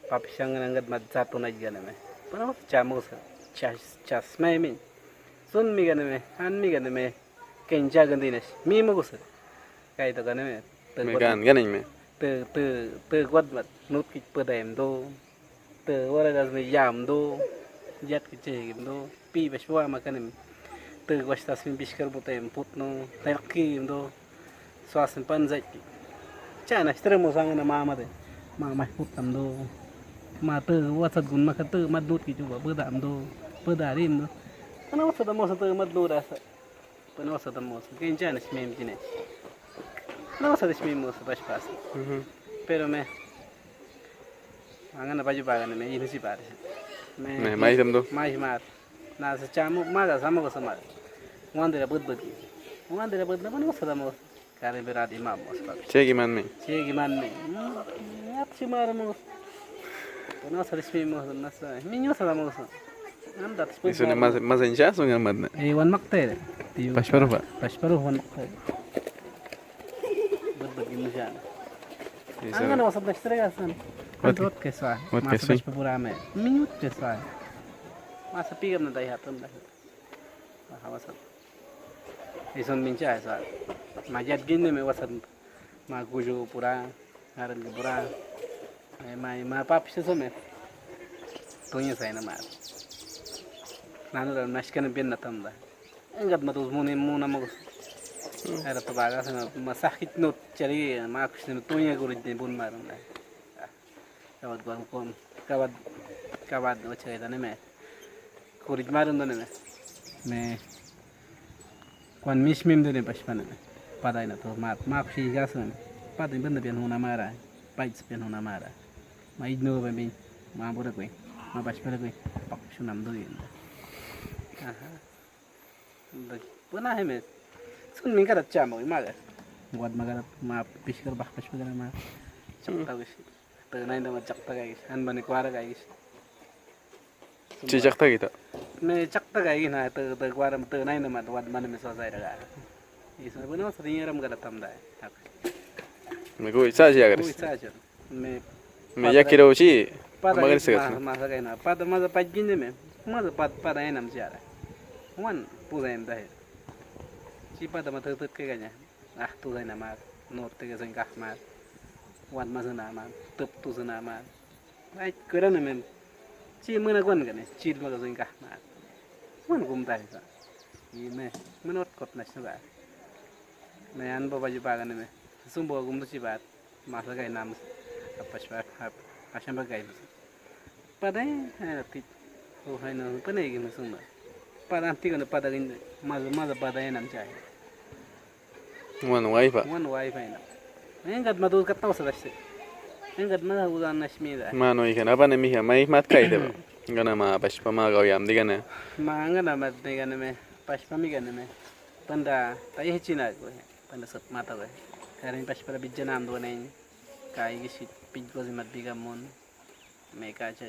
papisang nanggat mat satu na gana me pano chamos chas me mi sun mi gana me han mi gana me kenja gandinas mi magus kai to gana me me gan ganin me te quad mat nút kịch bờ đèm đô te wara gas me yam đô jet kịch chơi đô pi be shwa ma kanem te wastas min biskar butem putno terki đô swasen panzai chana extremo sang na mama de mama putam đô ma te wasat gun ma te mat nút kịch juba bờ đam đô bờ darim đô ana wasat mo sa te mat nút asa pana wasat mo sa kenja smem jine no wasat smem mo sa pas pero me angana baju bagan me ini si par me mai tam do mai mar na sa chamu maga sama ko sama ngande bud na bano sa mo kare berad imam mo sa chegi man me ap si mar mo no sa resmi mo na sa minyo sa mo sa am dat spun eso ne mas encha so ngamad na wan makte pasparu wan makte bud mo siya angana wasat na stregasan Quanto que sai? Mas vais para pura me. Minuto que sai. Mas pigam na daí hatam daí. Hawasat. Ison mincha sai. Majat gini me wasat. Ma gujo pura. Haran ke pura. Ma pap se me. Tonya sai na mar. Nanu ram nashkan bin natam da. Engat matus muna magus. Era to baga sa masakit not chari ma kusne tonya gurid bun maran da. Kawat gua kon kawat ocha ita ne me kurit marun ne me kwan mismim de paspan ne pada ina to ma psi gasan pada benda pian huna mara pait pian huna mara ma idno be bin ma bura koi ma paspan koi pak sunam do yin aha puna he me sun min karat chamo ma ga wad magarat ma piskar bah paspan ma chapta wis te nain da chakta guys han bani kwara guys chi chakta kita me chakta guys na te kwara te nain da mat wad man me so sai da isa bano sringeram gala tam da me go isa ji agar me ya kiro chi magar se ma sa kai na pada ma da pajin me ma da pada enam jara wan pura em da chi pada ma te ke ganya tu dai na ma no te ke sengkah ma wan masana ma tep tu sana ma ai kira na men chi mena kwan kan chi ma ka singkah ma wan gum ta sa i me menot kot na sa me an ba baju bagan me sumbo gum chi bat ma sa gai nam apa swa asam ba gai padai ha ti o hai na panai gi musung ma pada anti kan pada gin ma pada nam chai wan wifi na engat matu katau sadasi engat mana udan nashmida mano ikan apa nih miha mai mat kai deh gana ma pas pama gau yam digana ma ngana mat digana me pas pami gana me panda tai hicina ko panda sat mata ko karin pas para bijana am do nei kai gisit pijgo mat bigamon me ka cha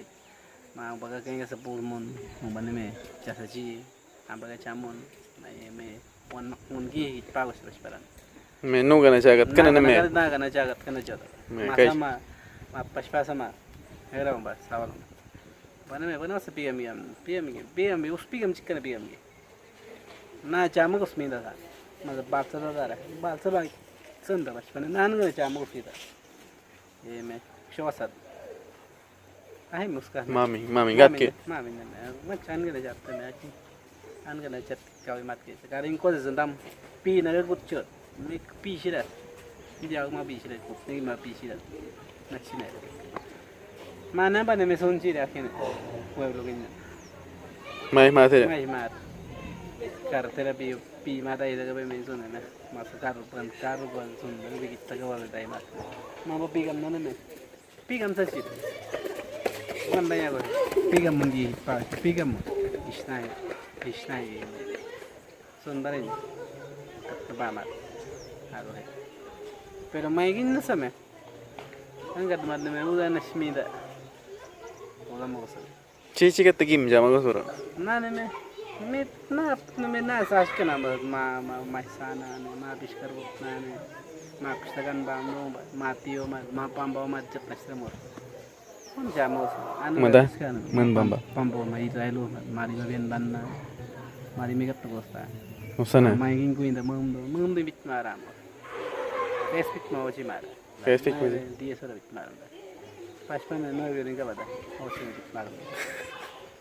ma baga kenga sapul mon mo bane me chasaji ambaga chamon na me wan makmun gi paus pas paran menu gana jagat kana na me na gana jagat kana jada sama ma paspa sama era bomba Sabalo bana sa pm us pm chikana pm na chama kus minda sa ma balsa da balsa ba sanda paspa na ngana chama kus ida me shawasat ai muska mami gat ke mami na ma chan gana jatta na ki an gana chat kawi mat ke karin ko zandam pi na gut chot me pi shira dia ma pi shira ko ni ma pi shira na chine mana ba ne me son chi da ken pueblo gin mai ma carretera pi ma dai da be men son na masakatkis son da be kita ga wala dai ma ba pi gam na ne pi gam sa chi wan dai go pi gam mun di pa pi gam isnai son da ne ba ma pero mai gin na sa me angkat mat me udah nasmida udah mau kesel cici kata gim jama ko sura na ne me na sas kana ma sana ne ma biskar na ne ma pistagan bambo ma tio ma pamba ma jet nasremo on jamos. Manda? Man bamba. Pampo mai trailo mari bien banna. Mari megat to gosta. Usana. Mai gingu inda mumdo bit maramo. Respect mau ci mara. Respect mau. Dia sora bit maramo. Pas pana no vero inga bada. Osin bit maramo.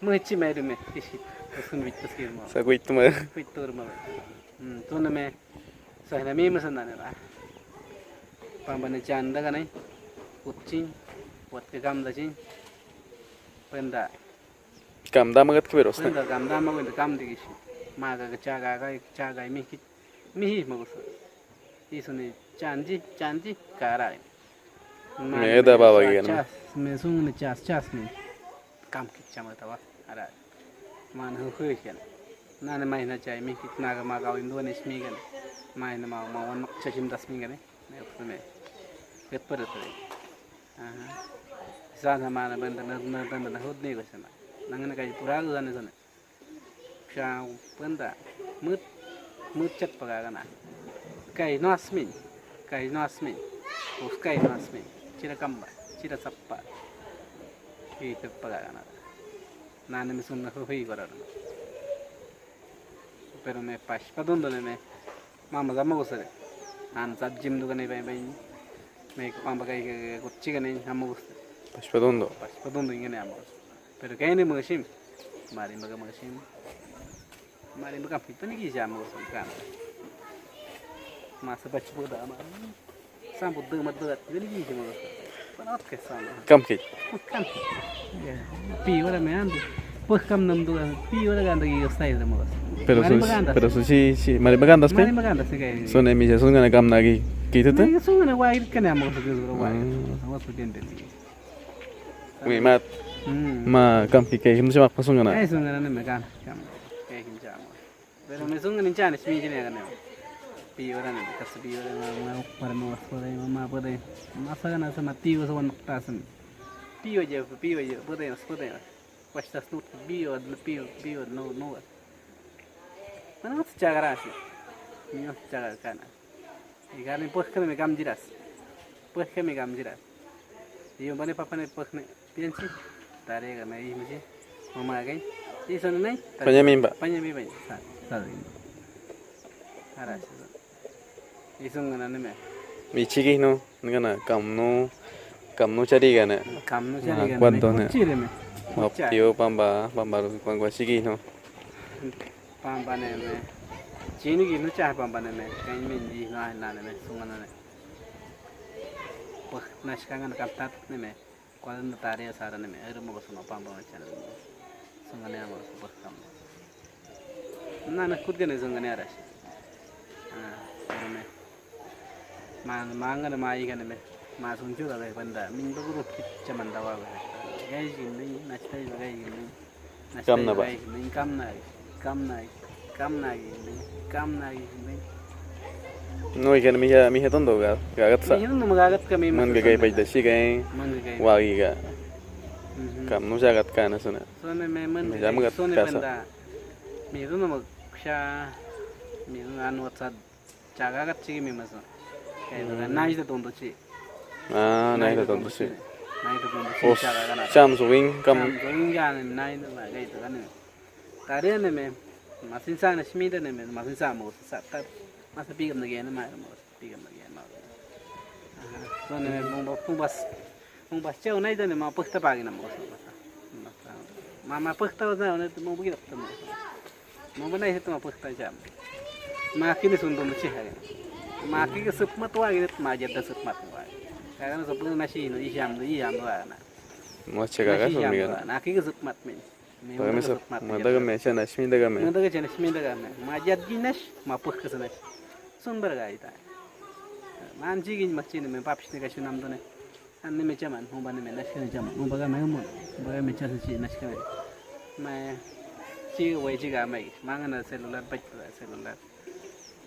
Muici mai me tisi. Osin bit skil mo. Sa kuit mo. Kuit tur mo. Tuna me. Sa na mi masan na na. Pambana chanda kanai. Kucing. Buat ke gamda cing. Penda. Kamda magat keberos. Penda gamda mau inda kam digis. Maga caga mihi magus. Isuni canji karai. Me da baba gana. Me sung ne cas ni. Kam kicama tawa ara. Man hu kan. Nana mai na cai mi kit naga maga indo ne smi gan. Mai na ma wan chachim das mi gan ne. Me ket par to. Sana mana benda na hud ni gosana. Nangana kai pura gan sana. Kau benda mut cat pagana. Kai nasmin. Us kai nasmin. Cira kamba, cira sappa. Itu pagana. Nana me sunna hui gorana. Pero me pas padondo me mama zama gosare. An sabjim dugane bai. Me pamba kai kucci gane hamu gosare. Pas padondo ingane hamu. Pero kai ne magashim. Mari magashim. Mari bukan itu nih kisah mau kan masa baca buku dah mah sambut dengan berat jadi kisah mau penat kesan Kamkit. kan ya pi orang main tu pun kam nam tu pi orang kan lagi style mau Pero si mari bagandas pe. Mari bagandas kayak Son emisya son gana kam nagi gitu tuh. Nah, so na wahir kan ya mau segera wahir sama tu dia deh Ui mat. Ma kamkit kayak gimana sih makpas son gana. So na megan kam kayak gimana pero me son ni chane smi jine gane pi ora ne kas pi ora ma par mo pode ma pode masa gana sama tio so wan tasan pio je pode pasta stut bio no mana cagar así niño cagar kana igane pues que me gam jiras yo bane papa ne pues ne piensi tare ga mai muji mama gai iso ne Panyamimba. Sabe. Ara. Isung ngana ne me. Michigi no ngana kamno cari gana. Kamno cari gana. Cuánto ne. Chile me. Mapio pamba pangwa sigi no. Pamba ne me. Chini gi no cha pamba ne me. Kain min ji na ne me sungana ne. Pues nashkanga kaptat ne me. Kuan tare sara ne me. Eru mo sono pamba ne chana. Sungana mo super kam. Nana kut gane sungane aras. Me. Manga na mai gane me. Ma sunju da le banda. Min ba guru kit chaman dawa ba. Gai gin ni nachtai ba gai gin ni. Kam na ba. Kam na gin ni. No ikan miha tondo ga gagat sa. Miha no magagat kami Man ga gai pajda si gai. Wagi ga. Kam no jagat kana suna. So ne me man. Magat kasa. Miha no mag sha miha anu at jagat chigi mi maso. Kaya nai da tondo chi. Nai da tondo si. Os cham suwing kam. Suwing gan nai da gai to kan. Tare ne me masin sa na smida ne me masin sa mo sa ta masa pigam na gena mai mo pigam na gena. So ne mong bas chau nai da ne ma pakta pagi na mo. Mama pakta da ne mo bugi da mo. Mo banai het ma pakta jam. Ma kini sundo mo chi ha. Ma ki ke sup mat wa git ma jadda sup mat wa. Kaga sup na shi no ijam wa na. Mo chega ga so mi ga. Na ki ke sup mat me. Pagame sa madaga me chana shmi daga me. Madaga chana shmi daga me. Ma jaddi nash ma pakka sana. Sun bar ga ita. Man ji gin machine me papis ne ga shunam do ne. An ne me chaman ho ban me nash ne chaman. Mo baga me mo. Baga me chasa chi nash ka me. Ma chi wai chi ga mai. Manga na cellular bach cellular.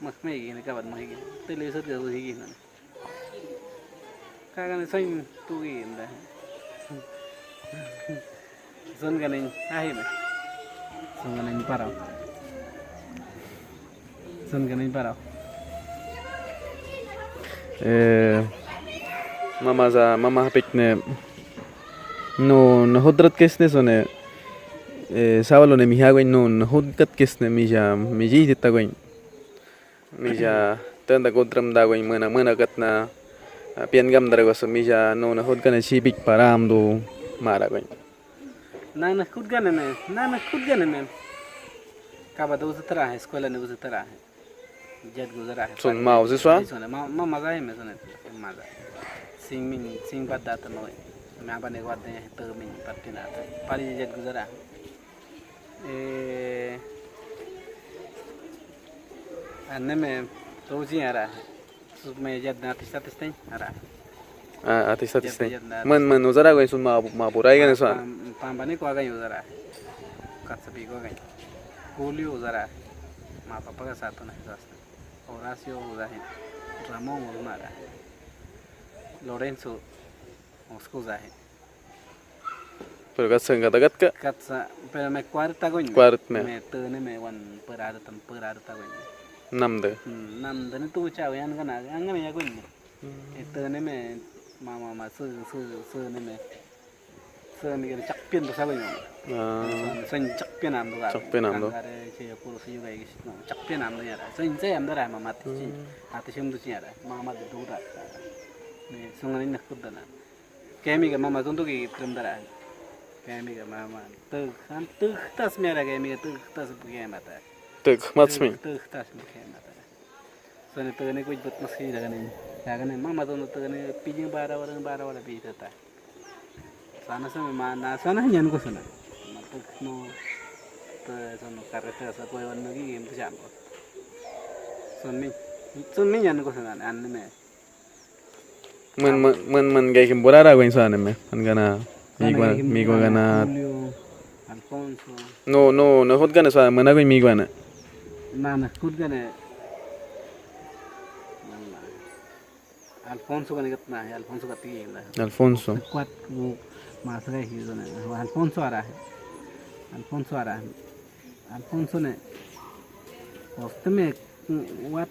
Mas mai gini kawan mai gini. Televisor ga hui gini. Kaga ne soin tu gini da. Son ganin ahi me. Son ganin parau. Mama hapik ne no hotrat kesne sone Sabalo ne mi hago no hotrat kesne mi ja mi ji ta goin mi ja tanda kontram da goin mana katna piangam darago so mi ja no hot kana chi big paramtu mara goin na nɨjkuh me kaba do uzatra है escuela ne uzatra है jet guzara है son mau se swa ma maza है me sone maza sing badda ta no me abane wadde to min patina pari jet guzara anne me roji ara sub me jet na tistain ara artista man uzara goin son ma purai gane swa pambane ko aga uzara katsabi ko aga Julio uzara mapa paga satu na hasta Horacio uzahe Ramon uzmara Lorenzo uzahe pero katsa pero me cuarta goñ me tene me wan perada ta goñ namde ne tu chawe angana ya goñ tene me mama su ne me ne gere chak pien to sa goñ sen chak pien am do are che puro si yuga gis no chak pien am do yara sen se am dara mama ti ati shum du yara mama de dura me sungani nak kudana kemi ga mama tundu ki trim dara kemi ga mama tu tas mera kemi ga tu tas buge mata tu matsmi tu tas buge mata sone tu ne kuj bat maski daga ne mama tundu tu ne pijing bara wala pi tata sana sama mana sana nyan ko sana matuk no to sono carretera sa koy wan gi em jam ko son mi nyan ko sana an me man gay kim borara go insana me an gana mi go gana Alfonso no hot gana sa mana go mi go na hot gana Alfonso gana gatna है Alfonso gati है Alfonso quat masaka hi zone Alfonso ara Alfonso ne ostme wat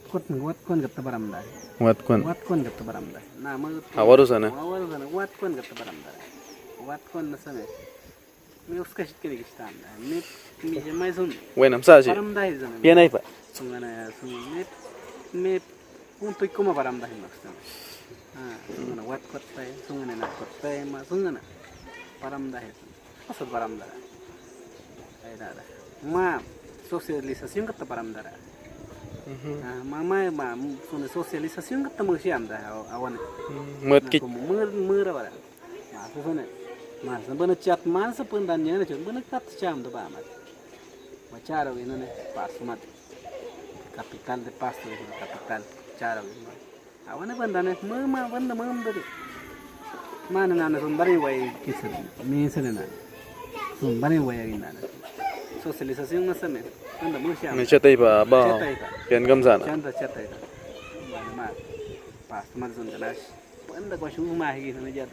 kon gatta baramda wat kon gatta baramda na ma awaru sana wat kon gatta baramda wat kon na same me uska shit kene gistan me jamai sun wenam sa ji baramda hi zone pianai pa sungana me punto ikoma baramda hi maksta sungana wat kot pa sungana na kot pa ma sungana paramda है असर paramda ay dada ma socialización kata paramda mama ma sone socialización kata musiam da awan mɨtkit mura bara ma sone ma sabana chat man sa pundan ne chun bana kat cham da ba ma charo ino ne pasmat capital de pasto capital charo awan bandane mama banda dari mana nana sumbari way kisar misana na sumbari way agina socialización na same anda musia me chatai ba piankamchina chatai ma pas man sun ganas anda ko shu ma hi na jat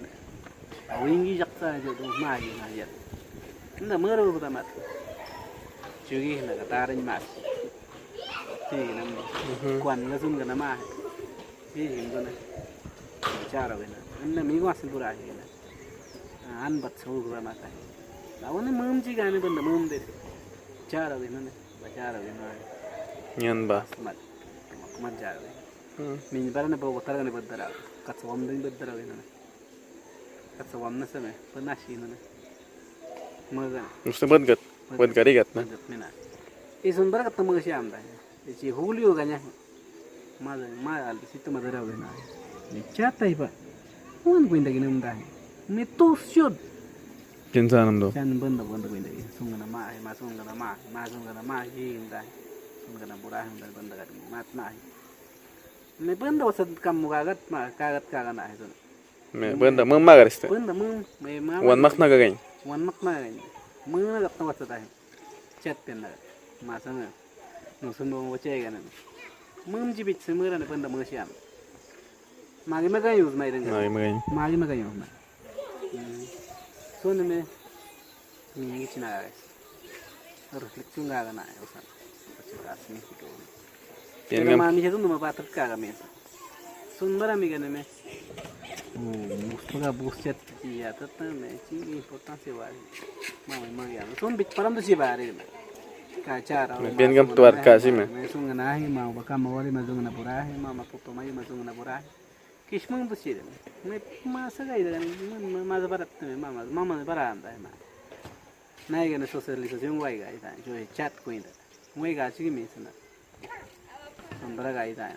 awingi jaksa jo ma hi na jat anda mero ko tamat chugi na katarin mas ti nam kwan la sun gana ma hi ngona charo gena anda migo asil pura gena an bat so gura mata awone mum ji gane banda mum de charo gena ne bacharo gena nyan ba mat jaro min barane bo gotar gane badara katswam din badara gena ne katswam na same panashi ne maga uste bad gari gat na mina isun bara kat mo siam da ji Julio ganya ma al situ madara gena ni chatai ba wan gwinda ginum da me to syod kinsanam do chan banda gwinda sungana ma hi inda sungana burah inda banda gat mat na me banda wasat kam mugagat ma kagat na hizo me banda mum magariste banda mum me ma wan makna gagain mum na gat wasat ai chat penna ma sana no sundo wache gana mum jibit semura ne banda musiam magi magai use mai denga magi magai use mai sone me ni china guys reflexion ga na usan asmi ko pero ma mi jedo no me batak ka ga mes sun bara mi gane me Mustaga buset ya tetap ini importansi wari. Mama magi anu. Sun bit paramtu sih bari. Kacara. Piankam tuar kasih me. Sunga nahi mau bakam wari mazung na purahi mama puto mai mazung na purahi. Kishmang tu sih. Me masa gay dengan masa barat tu mama barat anda ma. Naik kan sosialisasi wai gay ta. Jo chat kuin ta. Wai gay sih me sana. Sondara gay ta.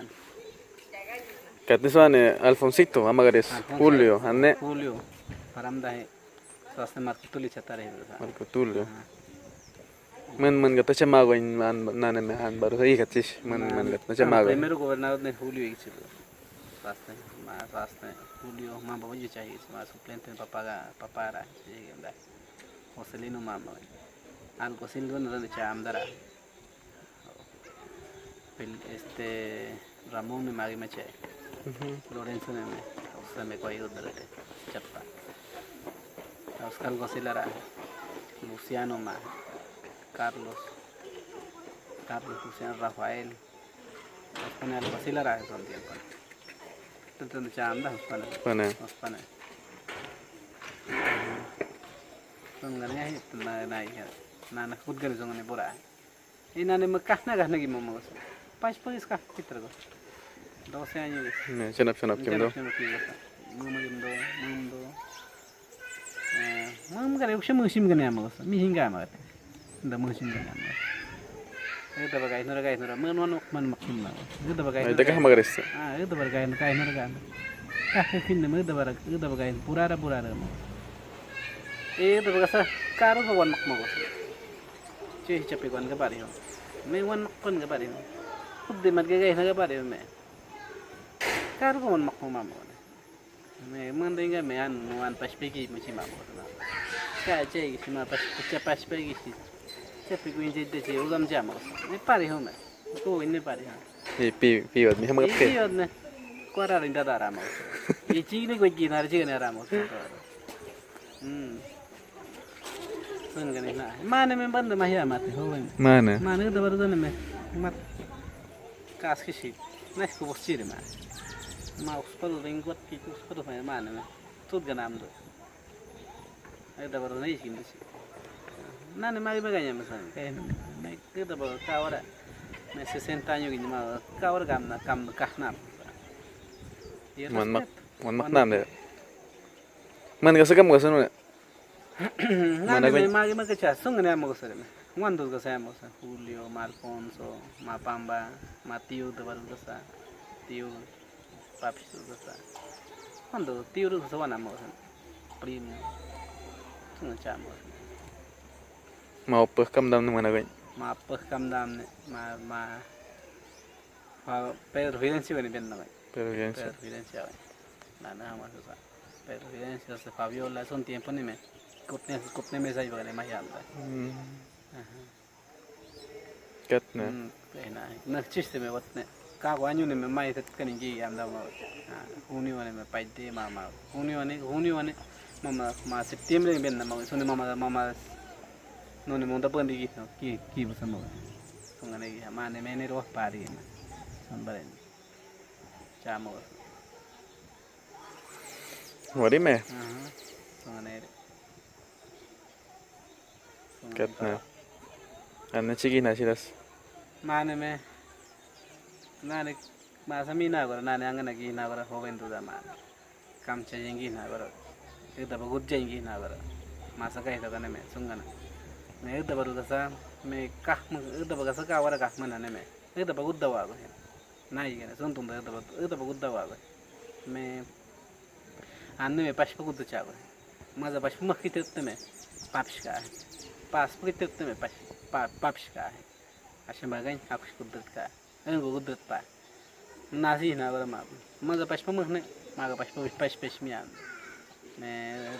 Katniswane Alfonsito, amagares Julio, Anne. Julio, paramda hai. Swasta marketuli chatare hai. Marco Tulio. Man gata chamago in nane me han baru hai katis man gata chamago. Primero gobernador de Julio ichil. Swasta Julio mamba wajib cahaya sama suplente parapara sih ganda. Hoselino mamba. Algo silgo no de chamdara. Ramón me magi me chay. Lorenzo ne me, usted me cogió de la chapa. Oscar Gosilara, Luciano ma, Carlos, Luciano Rafael. Oscar algo así la raja son tiempo. Tanto chamba, Oscar. Son ganas na khud gani zong ne bora. Ina ne makahna gahna gi momo. Pas kah pitra go. 12 años. Senap kimdo. Mam kan usah musim kan ya mas. Mi hingga amat. Nda musim kan amat. Itu bagai nura man makin mas. Itu bagai. Itu kah magares. Itu bagai nura kan. Kah fin nama itu bagai purara. Itu bagai sa karo ka wan mas. Cuy capek wan kabari. Me wan makon kabari. Kude mat gagay na kabari me. Karo ko man mamo me mandai ga me an paspeki musi mamo na ka che gi ma paspeki si che pe ko inje de che ugam jamo me pare ho me ko inne pare ha pi od mi hamagat ke pi od ne kwara rinda dara mo e chi ne ko gi nar chi ne ra mo sun ga ne na mane me band ma ya mate ho mane da baru me mat kas ki si na ko bosire ma mau sepuluh ringgot gitu sepuluh mana nih tuh ganam tuh ada baru nih sih nane magi baganya misalnya kayak kita bawa kawara nih 60 años gini mau kawara kam kahna man maknam deh man gak sekam gak seno nane magi cah sung nih mau kesana wandu kesana mau Julio Marconso Mapamba Matiu tuh baru kesana Tiu Papi sudah. Quando tio do sana mo primo. Tunga chamo. Mau kamdam ni mana gay? Kamdam ne Pedro Fidencio ni ben na gay. Pedro Fidencio. Nana mas sa. Pedro Fidencio se Fabiola son tiempo ni me. Kutne me sai bagale mahyan da. Katna. Na chiste me watne. Kago anyu ne me mai tet kan gi am da ma huni wane me paide mama huni wane mama septiembre ben na ma sone mama no ne monta pandi ki busan mo songane gi ma ne me ne ro pari ma son bare chamo Wari me songane katna anna chigi na silas mane me nane masa mina gora nane angana gi na gora hoben tu da man kam chayengi na gora eta bagut jengi na gora masa kai to kana me sungana me eta baru dasa me kah eta bagasa ka wara kah mana ne me eta bagut da wa go nai gena sun tum da eta bagut da wa go me anne me pas bagut cha go maza pas makit te me papshka pas makit te me papshka ashe bagai akush kudut ka gudut pa nasi na gora maza pas pamne maga pas mian me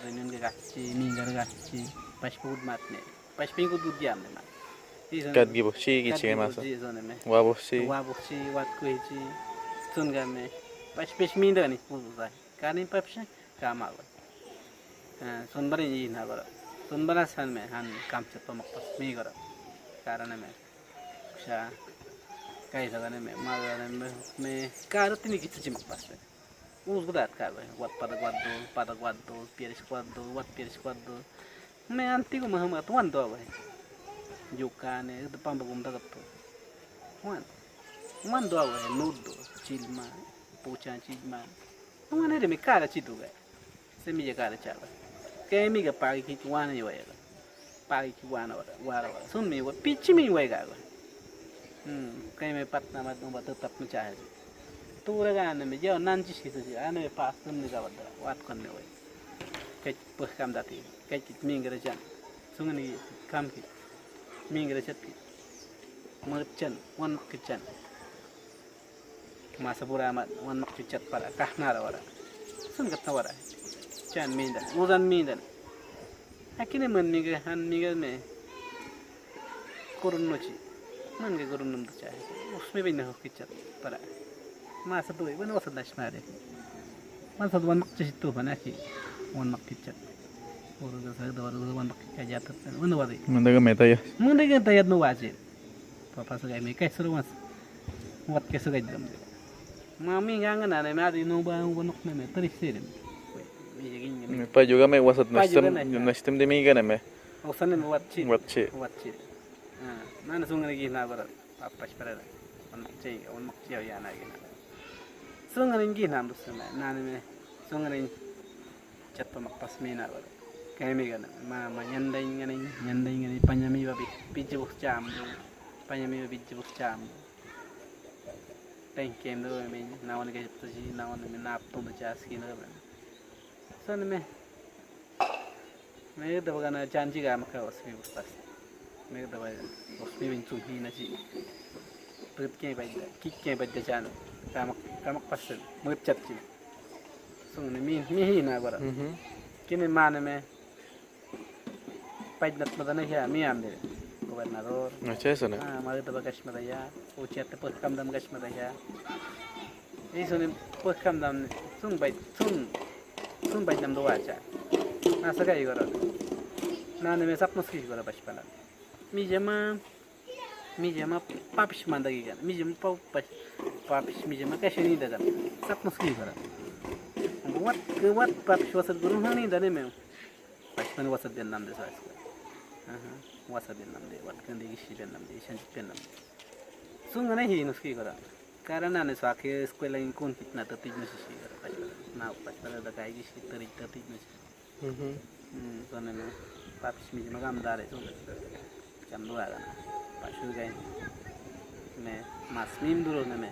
renyun ga gachi mingar gachi pas pud matne pas pingu dudiam ne ma kat gibo chi gi chi masa wabo chi wat kuichi tunga me pas minda ni puza kani papsha kama go sunbari ni na gora sunbara san me han kamche to makpas mi gora karana me sha kai sagane me magane me karati ni kitu makpas us gudat ka wat pada guado pieris guado wat pieris guado me antigo mahamat wan do ba jukane depan bagum dagat to wan do ba nudo chilma pucha chilma wan ere me cara chitu ga semilla cara chala ke mi ga pagi ki wan yo ya pagi ki wan wara sun mi wa pichi mi wa ga kai me pat na mat no ba tetap mencari tura ga ne me jo nan chi si si ane pas tum ni ga wat kon ne wa ke peh kam dati ke mi ga jan sungan ni kam ki mi ga chat ki merchan wan kitchen masa pura mat wan mak chat para kahna ra wara sun ga tawara chan minda udan minda akine man mi ga han mi ga me kurun nochi man ga kurun num cha usme bin ho kichat para masa tu iban wasad na shmare masa wan mak chi tu bana ki wan mak kichat uru ga sa da wan mak ka jata wan wadi Mandaga meta ya. mun ga tayat no waje papa sa ga me kai suru mas wat ke su ga dam mami ga ngana ne ma di no ba wan nok me tari sere Me pa juga me wasat nastem de mi gana me. osan me wat chi Wat chi. nana sungai lagi na bara papas para on mak ciao ya na gina sungai lagi na busna nana me sungai chat pa makpas me na bara kaya me gana ma nyandai ngani panyami babi piju jam panyami babi piju jam thank you do me nawan ga tuji nawan me na apto do jas kina bara son me da bagana janji ga maka wasmi bustas me da bagana wasmi bin tuhi na ji put ke baida kik ke baida jan kamak pas murchat ki sung ne mi hi na bara kini mane me paidnat madana ya mi amde gobernador Acha eso ne. mari da bagash madaya uchat put kam dam gash madaya iso ne put kam dam sung baid nam do acha nasa ga igora nane me sapnos ki igora bachpana mi jama papish mandagi gan mi jama papish mi jama kashini daga sapnos ki igora wat papish wasat guru hani dane me bachpana wasat den nam de sa wasat den nam de wat kan de ishi den nam de ishan pen nam sunga ne hi nuski igora karena ne swake escuela in kun kitna tatij no si igora bachpana na bachpana da kai ishi tatij no si soalnya me papis mi magam dare so jam 2 kan pasu gai me mas mim dulu me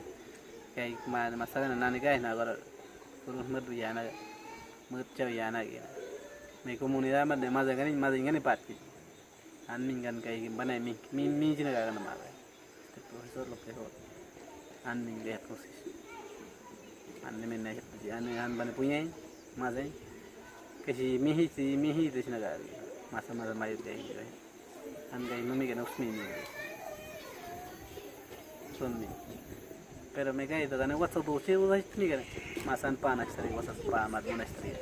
kai ma masakan nani gai na gor turun merdu ya na mercau ya na gitu me komunidad mah de mazangani pati an mingan kai bana mi jina ga na mala profesor lo peho an minga proses an me na an bana punya mazai kasi mihi itu sih naga masa mayu deh gitu an gay mami kan usmi ni sunni pero me gay itu kan what's up sih udah itu nih kan masan panas tadi what's up pamat panas tadi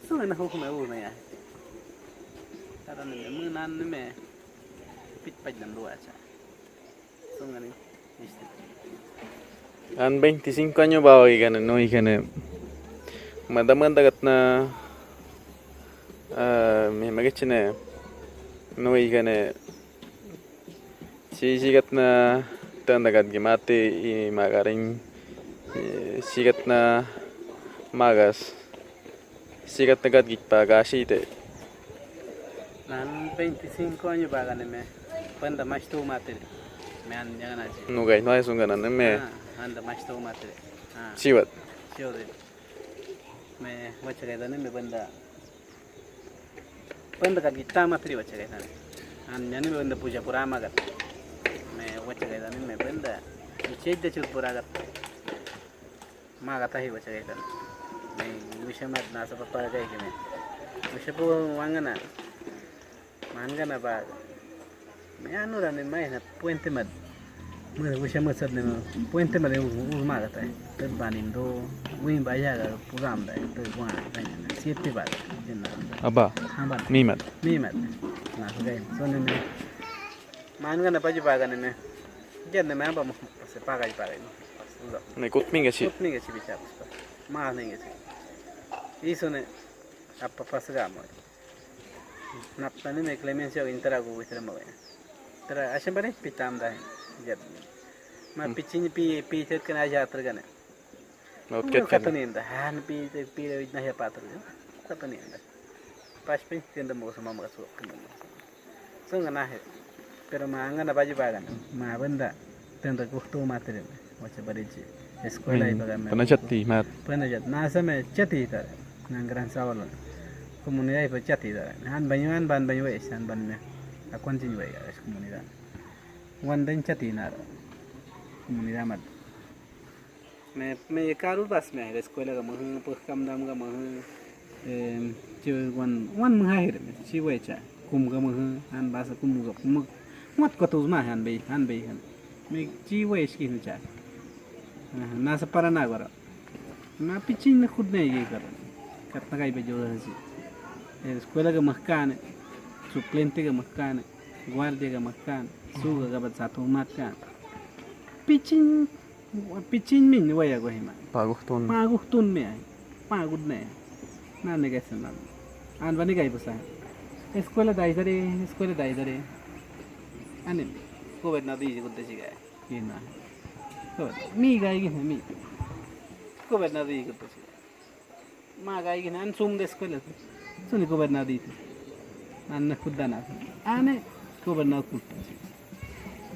sungai nah hukum aku ya karena nih menan nih pit pajam dua aja sungai nih An 25 años ba igana no igana. Manda gatna me magachine no igane sigatna tanda gat gimate I magarin sigatna magas sigatna gat gitpa gashite nan 25 años bagan me panda mas tu mate me an jangan aja no gai no es un ganan me anda mas tu mate siwat siwat me baca kaitan me benda kat kita matri baca kaitan an jani me benda puja purama kat me baca kaitan me benda icet de cut pura kat ma kata hi baca kaitan me wisha mat nasa papa kai me wisha pu wangana mangana ba me anu ran me na puente mat me wisha mat sad ne puente mat ma kata terbanin do wing baya ga puram da to wa tanya siete ba aba mimat nah okay so ne mangana pa jiba ga ne jangan me apa mau sepakai pakai me kutminga si bicara más nih gitu. Isu nih apa pas kamu? Napta nih clemencia o interagu gitu mau ya. Tera asam beri pitam dah. Jadi, mah pitching pi terkena aja terkena. Kata nih dah, han pi nah ya patru. Kata nih dah. Pas pin tiada mau sama masuk kena. So ngana he. Pero mah ngana baju bagan. Mah benda tiada kuhtu materi. Macam berici. Sekolah ibaga. Pernah jati mat. Pernah jat. Nasa me jati tar. Nanggaran Sabalo. Komunidad iba jati tar. Han banyu wes han banyu. Aku anjing wes komunidad. Wan dan jati nar. Komunidad mat. Me karu bas me sekolah ka mah Kamtammika ka mah wan mengakhir si wecha kum ka mah han basa kum mat ko tu mah han be me ci wes ki cha na sa para na gora na pichin na khud ne ye kar katna kai be jo si sekolah ka mah kan suplente ka mah kan guardia ka mah kan suga ka bat satu mat kan Pichin min waya go hima. Paguhtun me ay. Pagud me. Na negasa na. An bani gai busa. Escuela daidare. Anin. Ko na di gudde siga. Ina. Ko mi gai gi mi. Ko na di gudde siga. Ma gai gi an sum de escuela. Suni ko na di. An na kudana. Ane ko na kulpa.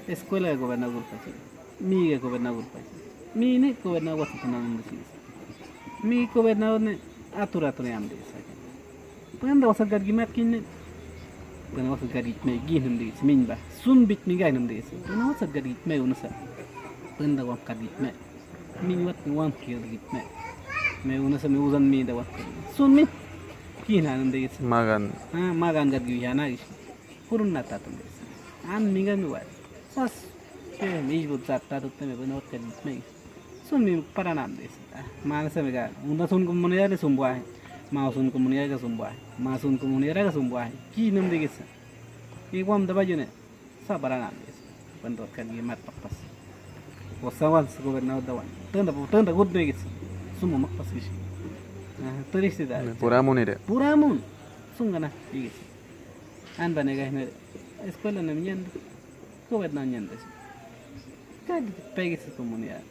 Escuela ko na kulpa. Mi gobernador país. Mi ne gobernador wasat na nundesis. Mi gobernador ne atur amde sake. Panda wasat gargimat kinne. Panda wasat gargit me gin nundesis minba. Sun bit mi gai nundesis. Panda wasat gargit me unasa. Panda wam gargit me. Min wat wam gargit me. Me unasa me uzan mi da wat. Sun mi kin nundesis. Magan gargi yana is. Purun nata tundesis. An minga mi wat. Sas me buat zat tutte me benot kan me sun mi para nam des mana se me ga una sun comunidad de sumbuah ma sun comunidad ga sumbuah ma sun comunidad ga sumbuah ki nam de gesa i wam da bajune sa para nam des benot kan gi mat makpas wasawan se gobernador da wan tanda gud de gesa sumu makpas gis turis da puramun sungana gis an bane ga ne escuela na mien gobernador nyen des pegue essa comunidade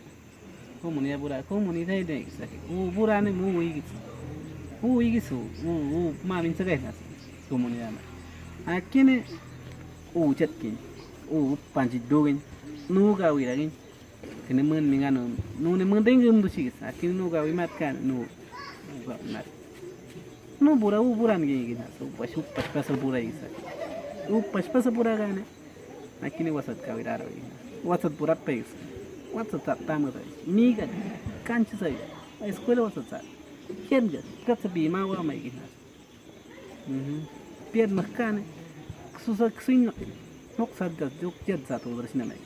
pura comunidade é isso aqui o pura nem muito isso mas não sei nas comunidade aqui né o chatkin o panjidogin nuga wiragin que nem man mingano não nem man dengam do chis aqui nuga wimat kan nu mat nu pura ninguém aqui nas o pas pura isso o pas pura kan aqui nem wasat kawirar wasat purat pes wasat tamu tadi miga kanci saya sekolah wasat sa kian kat sebi mawa mai gina pian makan susah kesin nok sad gas jok jad satu terus nama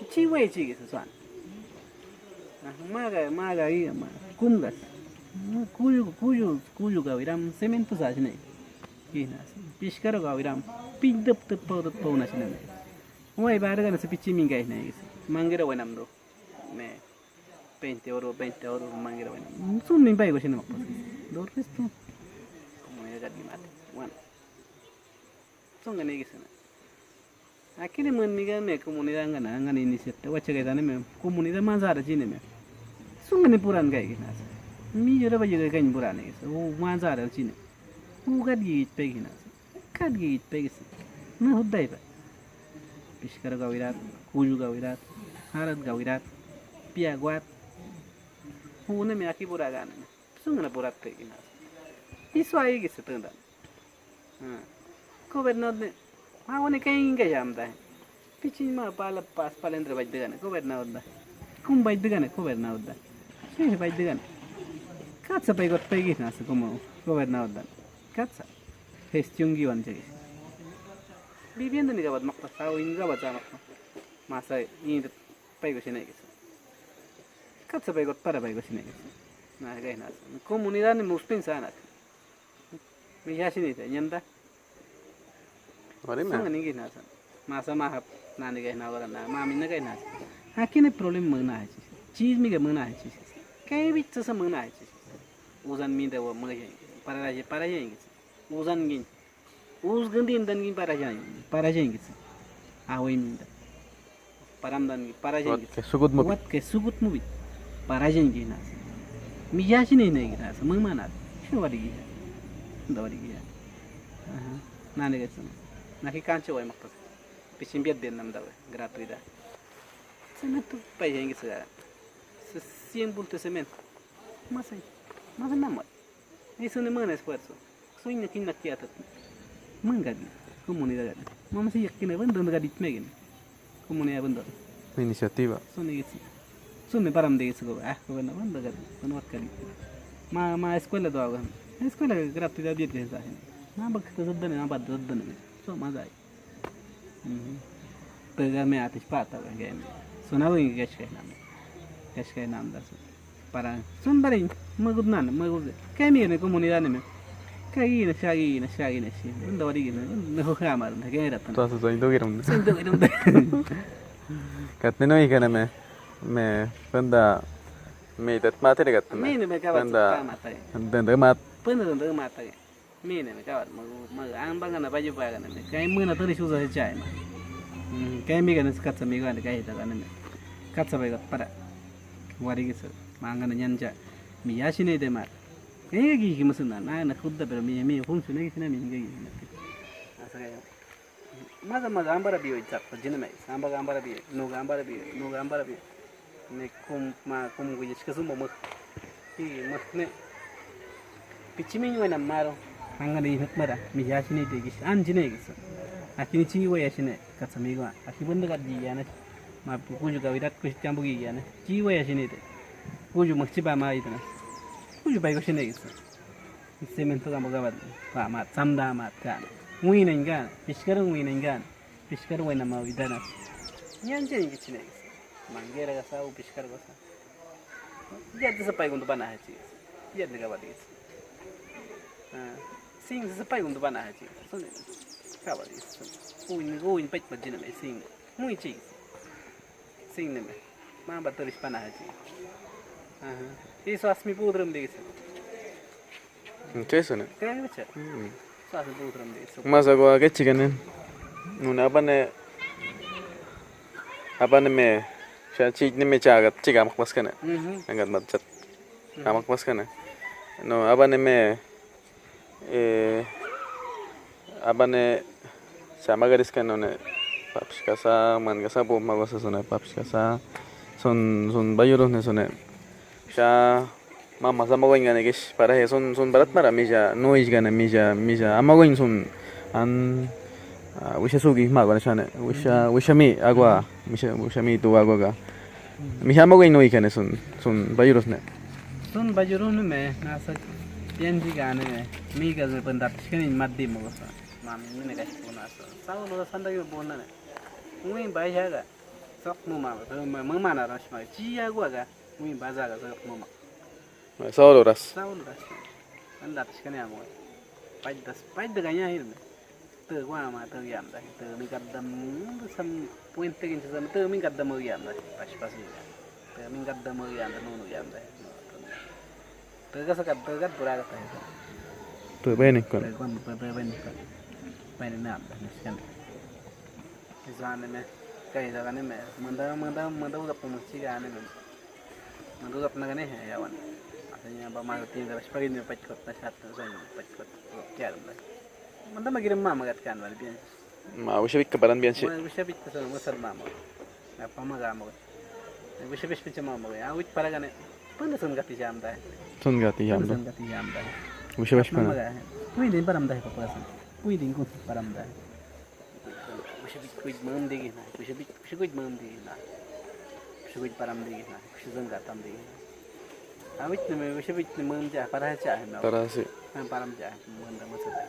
ciwe cigi sesuatu maga iya ma kumgas kuyu gawiram semento saja nih gina piskaro gawiram pindep tepau nasi nih Wah, ibarat kan sepici minggai nih, manggira wenam do, me 20 euro manggira wenam. Sun nimbai gua sini makpas. Dorfis tuh, kamu ya gadi mati, wan. Sun gani gisana. Akhirnya menmiga me komunidad ngana inisiatif, wacce kayak tadi me komunidad mazara sini me. Sun gani puran kayak gini. Mi jura baju kayak puran nih, mazara sini. Gadi pegi nas, gadi pegi sih. Nah udah iba. Piskar gawirat, kuyu gawirat, harat gawirat, piaguat. Hune me aki buragan. Sungna burat pe ina. Isu ai gitu tenda. Gobernador ne. Awone kain ga jamda. Pichi ma pala pas palendre bajdegan gobernador da. Kum bajdegan gobernador da. Sih bajdegan. Katsa pe got pe gina se como gobernador da. Katsa. Gestión giwan jadi. Viviendo ni gabat makpas tahu ini gabat sama masa ini pego sini gitu kat sampai got para pego sini gitu nah kayak nas komunitas ni muspin sana Mija sini teh nyanda. Sangat nih nas. Masa mahap nani kayak nawaran na mami na kayak nas. Hakine problem mana aja. Cheese mi ke mana aja. Kayak bicara sama aja. Uzan minta wa mengaji. Para aja gitu. Uzan gini. Uz gantiin dan gini para aja gitu. Awai minta. Param dan para aja gitu. Buat ke sugut mobil. Para aja gitu nas. Mijasin ini gitu nas. Mana? Siapa lagi? Ndak lagi ya. Nane gitu. Nak ikan coba makpas. Pisim biar dia nam dawe. Gratuita. Sana tuh payah gitu sekarang. Siempre tu semen. Más nada más. Eso no es esfuerzo. Soy una quien la que ata. Mangadi. Comunidad. Mama se yakin na banda ngadi megin. Comunidad banda. Inisiativa. Son gitu. Son me param de eso. Ko banda banda gadi. Kono kali. Ma escuela do agua. Escuela gratuita biar dia sah. Ma bak tazaddan na bad tazaddan. So mazai. Pega me atis pata game. Sonaba in gash kay nam. Gash kay nam das. Para son barin magud kay mi ne comunidad ne. Kay na shagi shi. Unda wari ne. Ne ho khamar ne kay ratan. To aso indo giram. Indo giram. Katne no ikana me banda me tat mate ne katne. Me ne me kawat mata. Dende mat. Pena dende mata. Me ne me kawat mag ang bangana baju bagana ne. Kay muna tari suza se chai ma. Kay mi gana skatsa mi gana kay ta gana ne. Katsa baga para. Wari gitu. Mangana nyanja. Mi yashine de mar. Kay gi masuna na khudda pero mi fungsi ne kisina mi ngi. Asa kay. Maza ambara biyo itsak jina mai. Samba ambara biyo. No ambara biyo. Ne kum gu yishkasu mo mak. Ki mak ne. Pichimi ni wana maro. Mangana ni mara. Mi yashine de gis anjine gis. Akini chi wa yashine katsa mi ga. Aki banda gaddi yana. Ma puju ga wirat kush tambu gi yana. Chi wa yashine de. Puju makchi ba ma itna. Puju bai goshine gis. Cemento ga magawad. Pa ma samda ma ka. Ngui nengan, piskar wena ma widana. Nyanje ngi chine. Mangera ga sa u piskar ga sa. Jad sa pai gundu bana hachi. Jad ga badi. Sing sa pai gundu bana hachi. Sone. Ka badi. Uin pait pa jina me sing. Mui chi. Sing ne me. Ma bataris bana hachi. Isso asmi pudram de isso. Interesante. Kaya baca. Masa gua kecil kan, nuna apa nih saya cik nih cik makpas kan, angkat macet, makpas kan, no apa nih sama garis kan nona paps kasa man kasa pun mau kasa sona paps kasa son bayuros nih sona, saya Mama sama gue nggak guys, para son berat marah mija noise gana mija ama gue son an wisha sugi mah gana sana wisha mi agua wisha mi itu agua ga mija ama gue noise gana son bayuros ne me nasa pianji gana me mi gaz me pendat skenin maddi mo sa mami ne guys puna sa Sabalo sanda yo bona ne ngui bai jaga sok mo ma mana ras ma ji agua ga ngui baza ga sok mo ma Sabalo ras. Anda sekali amu. Pajdas kayaknya ini. Tuh gua mah tuh yam dah. Tuh mingkat dam sam puente kan sam tuh mingkat dam yam dah. Pas ini. Tuh mingkat dam yam dah nunu yam dah. Tuh kasakat pura kata itu. Tuh benih kan. Benih kan. Benih nam dah sekian. Kisahnya me kayak itu kan me. Manda udah pemuci kan me. Manda udah pernah kan ya wan. Nya ba ma tin da spagin ni pachkot na shat na pachkot kyar ba manda magiram mama gat kan wal bien ma ushabik kabaran bien shi ushabik ta so musal mama na pamaga mo ushabik picha mama ya wit paragane panda sun gati jam da ushabik pana pui din param da ko pasan pui din ko param da ushabik kuit mam de na ushabik mam de na ushabik param de na ushizan gatam de Awit na may usabit na manja para sa akin. Para si. Param sa manda masada.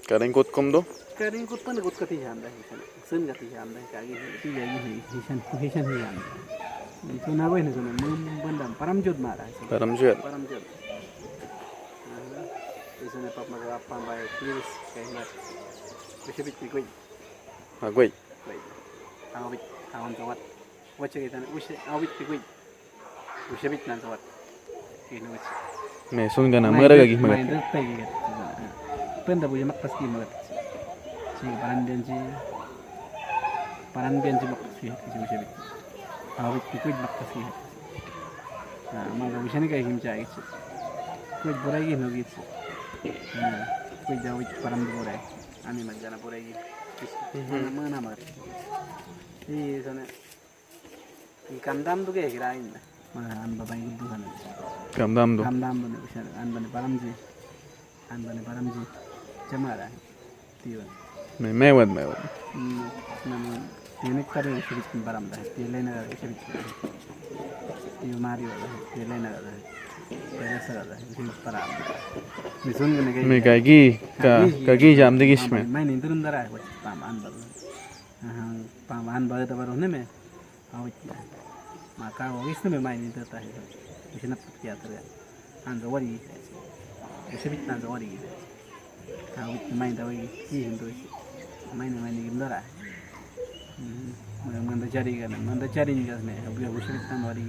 Karingkot kom do? Karingkot pa nagot ka tiyam dahil sun ka tiyam dahil kagi hisan hiyan. Ito na ko yun bandam paramjud mara. Paramjud. Ito na papagapang bayo please kay mat. Usabit ni koy. Agway. Awit awan tawat. Wacha kita awit ni koy. Usabit nan tawat. kino wis. Me sun gana mera gagi magat. Main dete gitu. Penda punya makpas ki magat. Si paran benji makpas ki bisa bit. Awit ki makpas ki. Nah, mangga bisa ni kayak himca gitu. Kuit borai gitu gitu. Nah, kuit jawit param borai. Ani magana borai gitu. Mana magat. Iya sana. Kamdam tuh kayak kirain. Mana an bapak itu kan. Kamdam tuh. Kamdam tuh bisa an bani paramji. Cemara. Tiba. Mewat. Namun ini karena sedikit param dah. Dia lain ada sedikit. Dia mari ada. Dia lain ada. Biasa ada. Sedikit param. Misun gini kayak. Me kaki jam digis me. Main itu rendara. Paman baru. Paman baru tu baru ni me. Awit. Maka wis ni me main itu tah. Bisa nak pergi atas. Anda wari. Bisa bit anda wari. Awit main tahu ini. Ini main ni rendara. Manda cari ni kan ni. Abu bisa bit anda wari.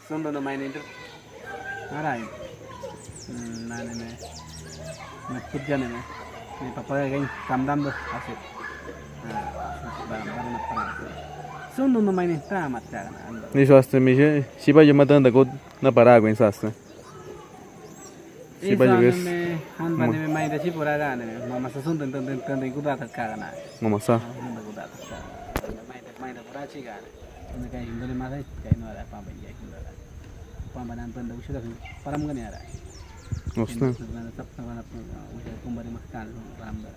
Sondo no main itu. Arai. Nane me. Mɨtkit jane me. Ni papa kayak kamdam tuh asyik. Barang sono no main tamat kan. Ni swasta mi si ba yuma tanda ko na parago in sasta. Si ba yuges. Han ba ni main da si poraga ne. Mama sa sun tan ikuta ta kana. Mama sa. Main da porachi kan. Ni kai indole ma dai kai no ara pa ba ya kindala. Pa ba nan tan da ushida param gani ara. Osna. Tapna ushida kumbari makkan ram da.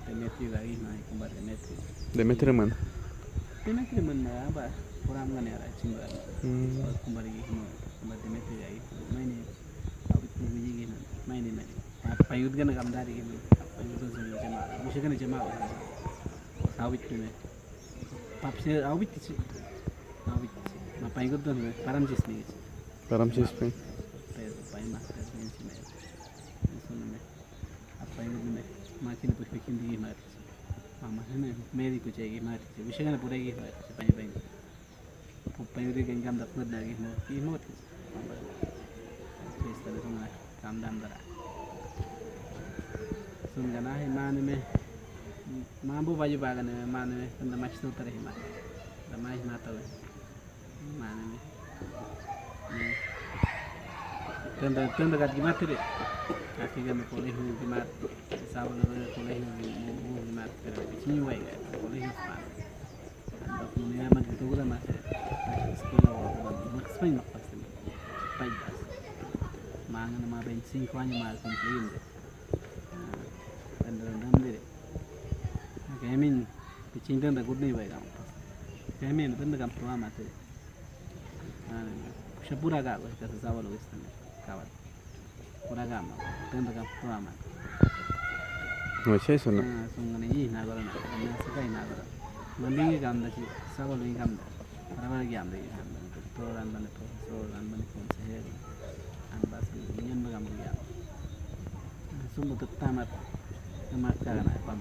Demetri lagi naik kembali Demetri. Demetri mana? Demetri mana apa? Kurang kan ya cinggal. Kembali Demetri lagi. Main ni, awit ni biji gini. Main ni. Payud kan kam dari gini. Payud tu semua cema. Bisa kan cema. Awit ni. Papsi awit sih. Awit. Ma payud tu paramcis ni. Paramcis pe. Payud mas ni sini. Sunne. Apa yang ni? Makin tu bikin di mat. Mama ni medico cakap mat. Bisa kan pura lagi mat. Supaya payudi kan kam dapat lagi mo. Imot. Terus tadi tu nak kam dam dara. Sungai nah mana me. Mampu baju bagan me mana me. Tanda macam tu terih mat. Ramai mata me. Mana me. Tanda kat gimat tu deh. Akhirnya me boleh gimat. Sabalo boleh gimat. Sini way boleh gimat. Anda punya amat itu juga masih sekolah makpas makpas ni. Paydas. Mangan nama bensin kau hanya mal komplain deh. Dendam deh. Kemin pecinta dah good ni way kamu. Kemin benda kamu tua mati. Sepura kau kata Sabalo istan kawan. Pura kamu, benda kamu tua mati. Macam mana? Sungai ni nak orang nak sekai nak orang. Mending kamu dah si Sabalo ini kamu. Parapara kamu dah. Toran balik konser. Anbas ini yang kamu kamu. Semua tamat. Tamat kerana apa?